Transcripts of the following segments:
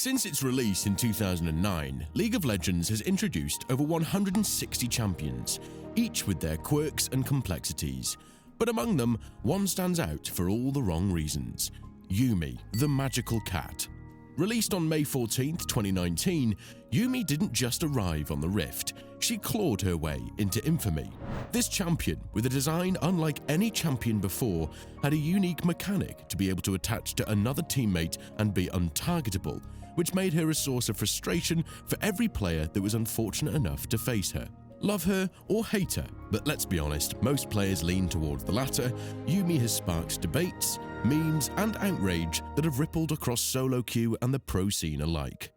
Since its release in 2009, League of Legends has introduced over 160 champions, each with their quirks and complexities. But among them, one stands out for all the wrong reasons: Yuumi, the magical cat. Released on May 14, 2019, Yuumi didn't just arrive on the Rift, she clawed her way into infamy. This champion, with a design unlike any champion before, had a unique mechanic to be able to attach to another teammate and be untargetable, which made her a source of frustration for every player that was unfortunate enough to face her. Love her or hate her, but let's be honest, most players lean towards the latter. Yuumi has sparked debates, memes, and outrage that have rippled across solo queue and the pro scene alike.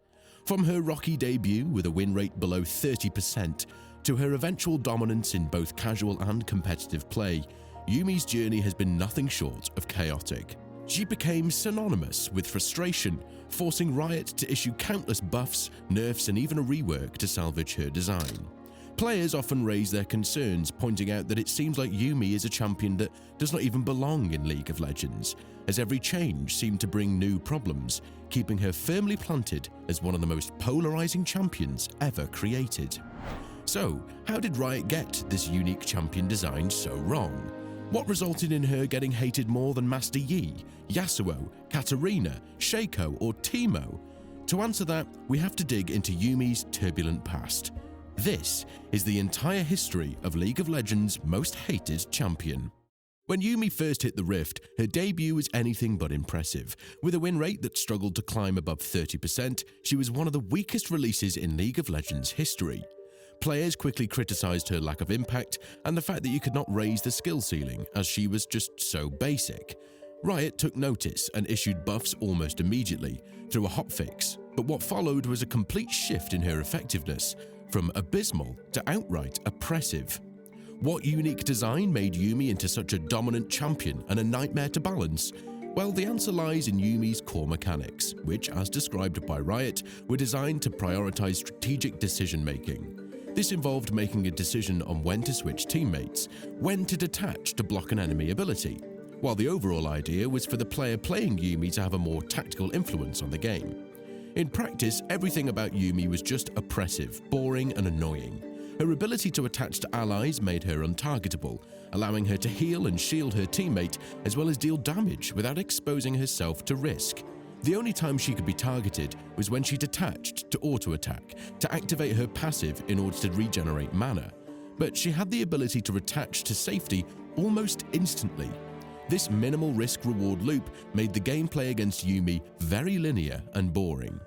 From her rocky debut with a win rate below 30% to her eventual dominance in both casual and competitive play, Yuumi's journey has been nothing short of chaotic. She became synonymous with frustration, forcing Riot to issue countless buffs, nerfs, and even a rework to salvage her design. Players often raise their concerns, pointing out that it seems like Yuumi is a champion that does not even belong in League of Legends, as every change seemed to bring new problems, keeping her firmly planted as one of the most polarizing champions ever created. So, how did Riot get this unique champion design so wrong? What resulted in her getting hated more than Master Yi, Yasuo, Katarina, Shaco, or Teemo? To answer that, we have to dig into Yuumi's turbulent past. This is the entire history of League of Legends' most hated champion. When Yuumi first hit the Rift, her debut was anything but impressive. With a win rate that struggled to climb above 30%, she was one of the weakest releases in League of Legends history. Players quickly criticized her lack of impact and the fact that you could not raise the skill ceiling, as she was just so basic. Riot took notice and issued buffs almost immediately, through a hotfix, but what followed was a complete shift in her effectiveness, from abysmal to outright oppressive. What unique design made Yuumi into such a dominant champion and a nightmare to balance? Well, the answer lies in Yuumi's core mechanics, which, as described by Riot, were designed to prioritize strategic decision-making. This involved making a decision on when to switch teammates, when to detach to block an enemy ability, while the overall idea was for the player playing Yuumi to have a more tactical influence on the game. In practice, everything about Yuumi was just oppressive, boring, and annoying. Her ability to attach to allies made her untargetable, allowing her to heal and shield her teammate as well as deal damage without exposing herself to risk. The only time she could be targeted was when she detached to auto-attack, to activate her passive in order to regenerate mana. But she had the ability to attach to safety almost instantly. This minimal risk-reward loop made the gameplay against Yuumi very linear and boring.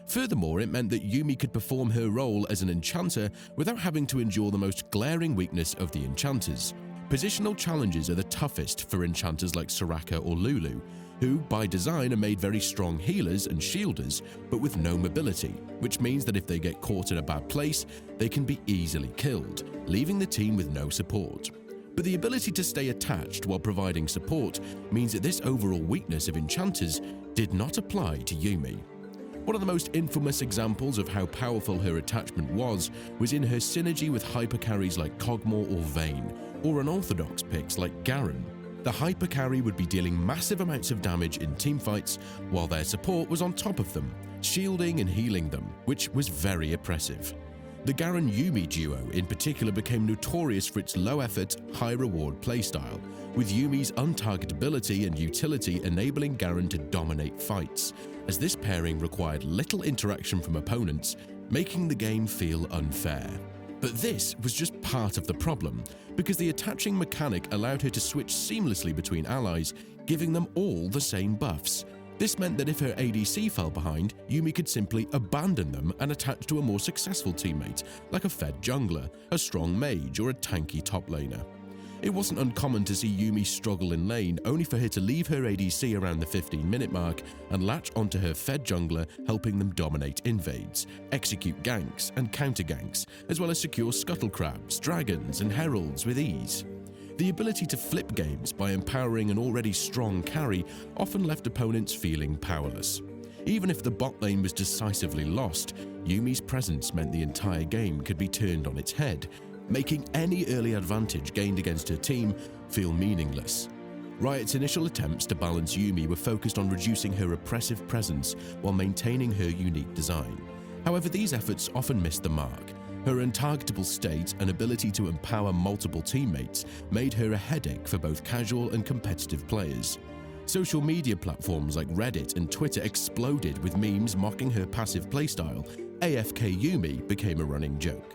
Furthermore, it meant that Yuumi could perform her role as an enchanter without having to endure the most glaring weakness of the enchanters. Positional challenges are the toughest for enchanters like Soraka or Lulu, who by design are made very strong healers and shielders, but with no mobility, which means that if they get caught in a bad place, they can be easily killed, leaving the team with no support. But the ability to stay attached while providing support means that this overall weakness of enchanters did not apply to Yuumi. One of the most infamous examples of how powerful her attachment was in her synergy with hypercarries like Kog'Maw or Vayne, or unorthodox picks like Garen. The hypercarry would be dealing massive amounts of damage in teamfights, while their support was on top of them, shielding and healing them, which was very oppressive. The Garen-Yuumi duo in particular became notorious for its low-effort, high-reward playstyle, with Yuumi's untargetability and utility enabling Garen to dominate fights, as this pairing required little interaction from opponents, making the game feel unfair. But this was just part of the problem, because the attaching mechanic allowed her to switch seamlessly between allies, giving them all the same buffs. This meant that if her ADC fell behind, Yuumi could simply abandon them and attach to a more successful teammate, like a fed jungler, a strong mage, or a tanky top laner. It wasn't uncommon to see Yuumi struggle in lane, only for her to leave her ADC around the 15-minute mark and latch onto her fed jungler, helping them dominate invades, execute ganks and counter ganks, as well as secure scuttle crabs, dragons, and heralds with ease. The ability to flip games by empowering an already strong carry often left opponents feeling powerless. Even if the bot lane was decisively lost, Yuumi's presence meant the entire game could be turned on its head, making any early advantage gained against her team feel meaningless. Riot's initial attempts to balance Yuumi were focused on reducing her oppressive presence while maintaining her unique design. However, these efforts often missed the mark. Her untargetable state and ability to empower multiple teammates made her a headache for both casual and competitive players. Social media platforms like Reddit and Twitter exploded with memes mocking her passive playstyle. AFK Yuumi became a running joke.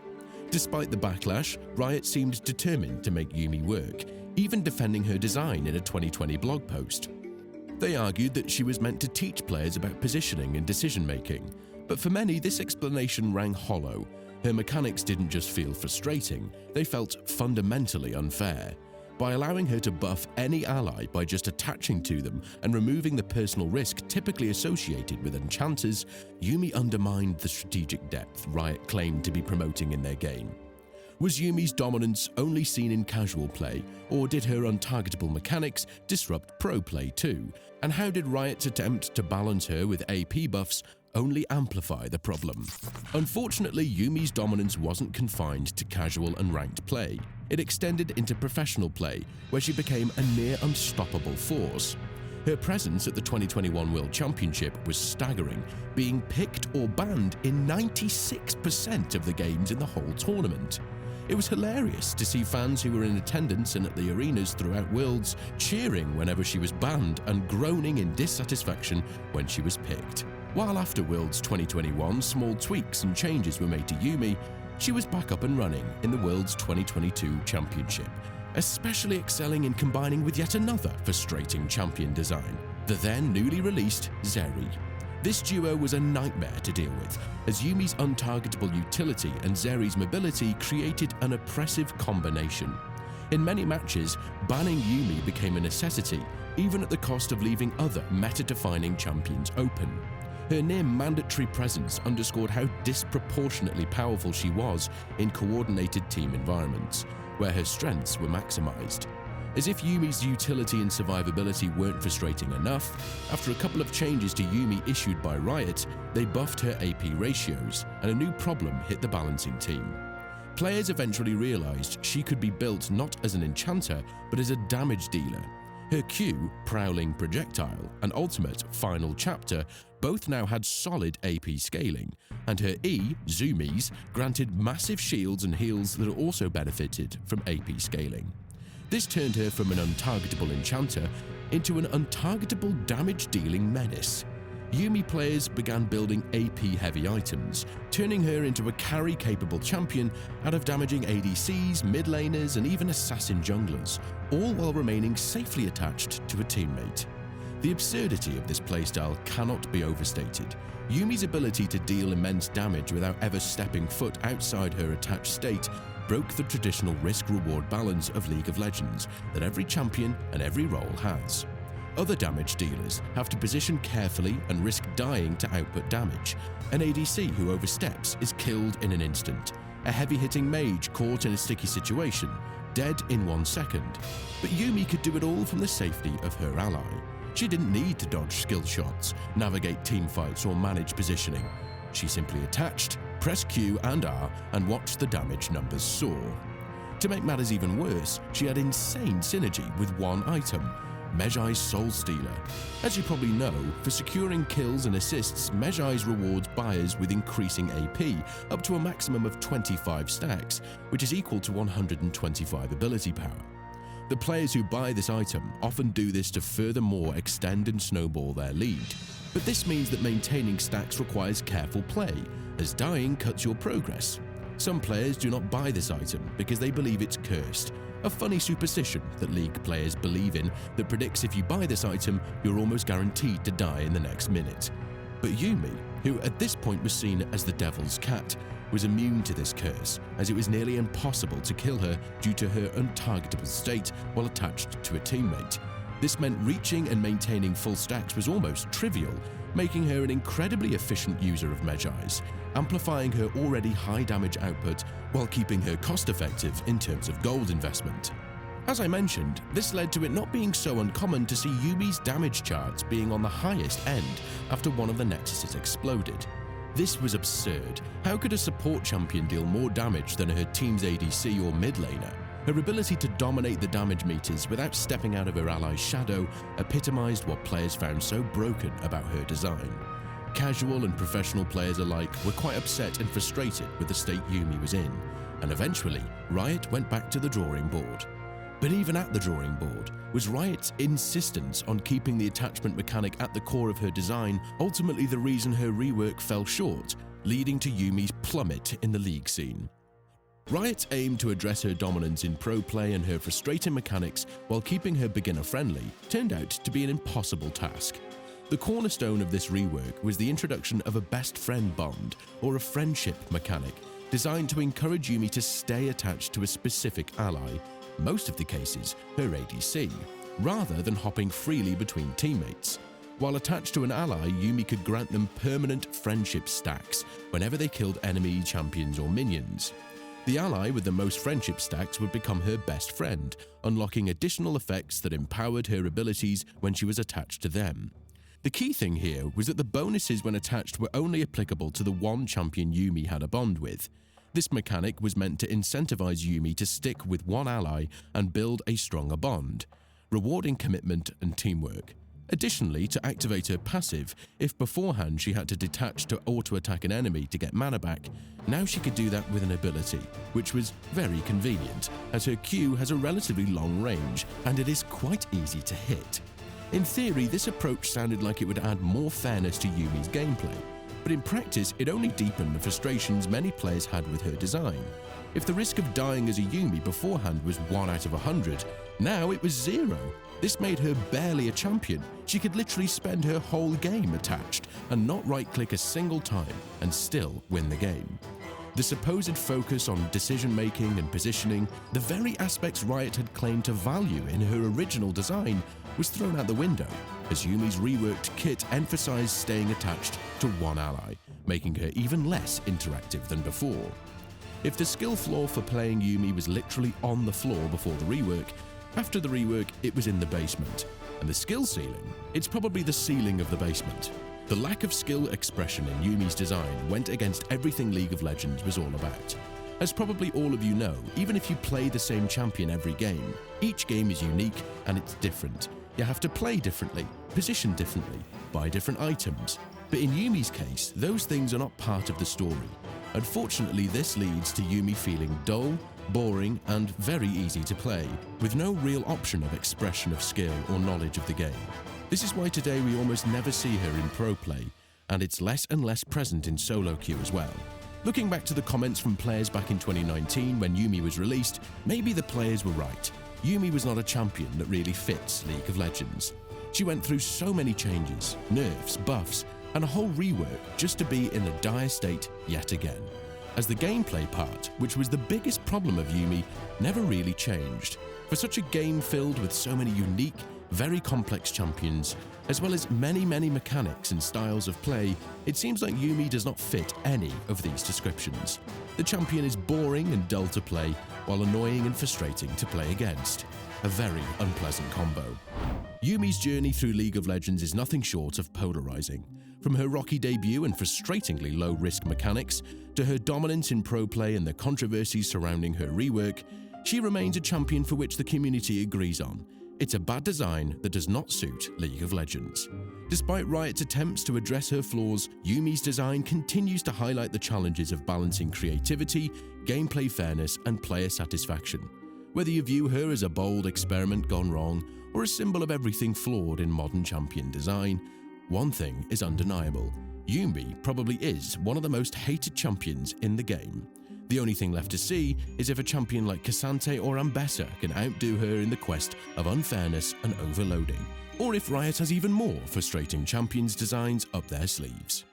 Despite the backlash, Riot seemed determined to make Yuumi work, even defending her design in a 2020 blog post. They argued that she was meant to teach players about positioning and decision-making, but for many this explanation rang hollow. Her mechanics didn't just feel frustrating, they felt fundamentally unfair. By allowing her to buff any ally by just attaching to them and removing the personal risk typically associated with enchanters, Yuumi undermined the strategic depth Riot claimed to be promoting in their game. Was Yuumi's dominance only seen in casual play, or did her untargetable mechanics disrupt pro play too? And how did Riot's attempt to balance her with AP buffs only amplify the problem? Unfortunately, Yuumi's dominance wasn't confined to casual and ranked play. It extended into professional play, where she became a near unstoppable force. Her presence at the 2021 World Championship was staggering, being picked or banned in 96% of the games in the whole tournament. It was hilarious to see fans who were in attendance and at the arenas throughout Worlds cheering whenever she was banned and groaning in dissatisfaction when she was picked. While after Worlds 2021 small tweaks and changes were made to Yuumi, she was back up and running in the Worlds 2022 Championship, especially excelling in combining with yet another frustrating champion design, the then newly released Zeri. This duo was a nightmare to deal with, as Yuumi's untargetable utility and Zeri's mobility created an oppressive combination. In many matches, banning Yuumi became a necessity, even at the cost of leaving other meta-defining champions open. Her near-mandatory presence underscored how disproportionately powerful she was in coordinated team environments, where her strengths were maximized. As if Yuumi's utility and survivability weren't frustrating enough, after a couple of changes to Yuumi issued by Riot, they buffed her AP ratios, and a new problem hit the balancing team. Players eventually realized she could be built not as an enchanter, but as a damage dealer. Her Q, Prowling Projectile, and ultimate, Final Chapter, both now had solid AP scaling, and her E, Zoomies, granted massive shields and heals that also benefited from AP scaling. This turned her from an untargetable enchanter into an untargetable damage-dealing menace. Yuumi players began building AP-heavy items, turning her into a carry-capable champion out of damaging ADCs, mid laners, and even assassin junglers, all while remaining safely attached to a teammate. The absurdity of this playstyle cannot be overstated. Yuumi's ability to deal immense damage without ever stepping foot outside her attached state broke the traditional risk-reward balance of League of Legends that every champion and every role has. Other damage dealers have to position carefully and risk dying to output damage. An ADC who oversteps is killed in an instant. A heavy-hitting mage caught in a sticky situation, dead in 1 second. But Yuumi could do it all from the safety of her ally. She didn't need to dodge skill shots, navigate teamfights, or manage positioning. She simply attached, pressed Q and R, and watched the damage numbers soar. To make matters even worse, she had insane synergy with one item, Mejai's Soul Stealer. As you probably know, for securing kills and assists, Mejai's rewards buyers with increasing AP, up to a maximum of 25 stacks, which is equal to 125 ability power. The players who buy this item often do this to furthermore extend and snowball their lead. But this means that maintaining stacks requires careful play, as dying cuts your progress. Some players do not buy this item because they believe it's cursed, a funny superstition that League players believe in that predicts if you buy this item, you're almost guaranteed to die in the next minute. But Yuumi, who at this point was seen as the devil's cat, was immune to this curse, as it was nearly impossible to kill her due to her untargetable state while attached to a teammate. This meant reaching and maintaining full stacks was almost trivial, making her an incredibly efficient user of Mejai's, amplifying her already high damage output while keeping her cost-effective in terms of gold investment. As I mentioned, this led to it not being so uncommon to see Yuumi's damage charts being on the highest end after one of the nexuses exploded. This was absurd. How could a support champion deal more damage than her team's ADC or mid laner? Her ability to dominate the damage meters without stepping out of her ally's shadow epitomized what players found so broken about her design. Casual and professional players alike were quite upset and frustrated with the state Yuumi was in, and eventually Riot went back to the drawing board. But even at the drawing board, was Riot's insistence on keeping the attachment mechanic at the core of her design ultimately the reason her rework fell short, leading to Yuumi's plummet in the league scene. Riot's aim to address her dominance in pro play and her frustrating mechanics while keeping her beginner-friendly turned out to be an impossible task. The cornerstone of this rework was the introduction of a best friend bond, or a friendship mechanic, designed to encourage Yuumi to stay attached to a specific ally, most of the cases her ADC, rather than hopping freely between teammates. While attached to an ally, Yuumi could grant them permanent friendship stacks whenever they killed enemy champions or minions. The ally with the most friendship stacks would become her best friend, unlocking additional effects that empowered her abilities when she was attached to them. The key thing here was that the bonuses when attached were only applicable to the one champion Yuumi had a bond with. This mechanic was meant to incentivize Yuumi to stick with one ally and build a stronger bond, rewarding commitment and teamwork. Additionally, to activate her passive, if beforehand she had to detach to auto-attack an enemy to get mana back, now she could do that with an ability, which was very convenient, as her Q has a relatively long range and it is quite easy to hit. In theory, this approach sounded like it would add more fairness to Yuumi's gameplay, but in practice it only deepened the frustrations many players had with her design. If the risk of dying as a Yuumi beforehand was 1 out of 100, now it was 0. This made her barely a champion. She could literally spend her whole game attached and not right-click a single time and still win the game. The supposed focus on decision-making and positioning, the very aspects Riot had claimed to value in her original design, was thrown out the window, as Yuumi's reworked kit emphasized staying attached to one ally, making her even less interactive than before. If the skill floor for playing Yuumi was literally on the floor before the rework, after the rework it was in the basement. And the skill ceiling? It's probably the ceiling of the basement. The lack of skill expression in Yuumi's design went against everything League of Legends was all about. As probably all of you know, even if you play the same champion every game, each game is unique and it's different. You have to play differently, position differently, buy different items. But in Yuumi's case, those things are not part of the story. Unfortunately, this leads to Yuumi feeling dull, boring, and very easy to play, with no real option of expression of skill or knowledge of the game. This is why today we almost never see her in pro play, and it's less and less present in solo queue as well. Looking back to the comments from players back in 2019 when Yuumi was released, maybe the players were right. Yuumi was not a champion that really fits League of Legends. She went through so many changes, nerfs, buffs, and a whole rework just to be in a dire state yet again, as the gameplay part, which was the biggest problem of Yuumi, never really changed. For such a game filled with so many unique, very complex champions, as well as many mechanics and styles of play, it seems like Yuumi does not fit any of these descriptions. The champion is boring and dull to play, while annoying and frustrating to play against. A very unpleasant combo. Yuumi's journey through League of Legends is nothing short of polarizing. From her rocky debut and frustratingly low-risk mechanics, to her dominance in pro play and the controversies surrounding her rework, she remains a champion for which the community agrees on. It's a bad design that does not suit League of Legends. Despite Riot's attempts to address her flaws, Yuumi's design continues to highlight the challenges of balancing creativity, gameplay fairness, and player satisfaction. Whether you view her as a bold experiment gone wrong, or a symbol of everything flawed in modern champion design, one thing is undeniable. Yuumi probably is one of the most hated champions in the game. The only thing left to see is if a champion like Cassante or Ambessa can outdo her in the quest of unfairness and overloading, or if Riot has even more frustrating champions designs up their sleeves.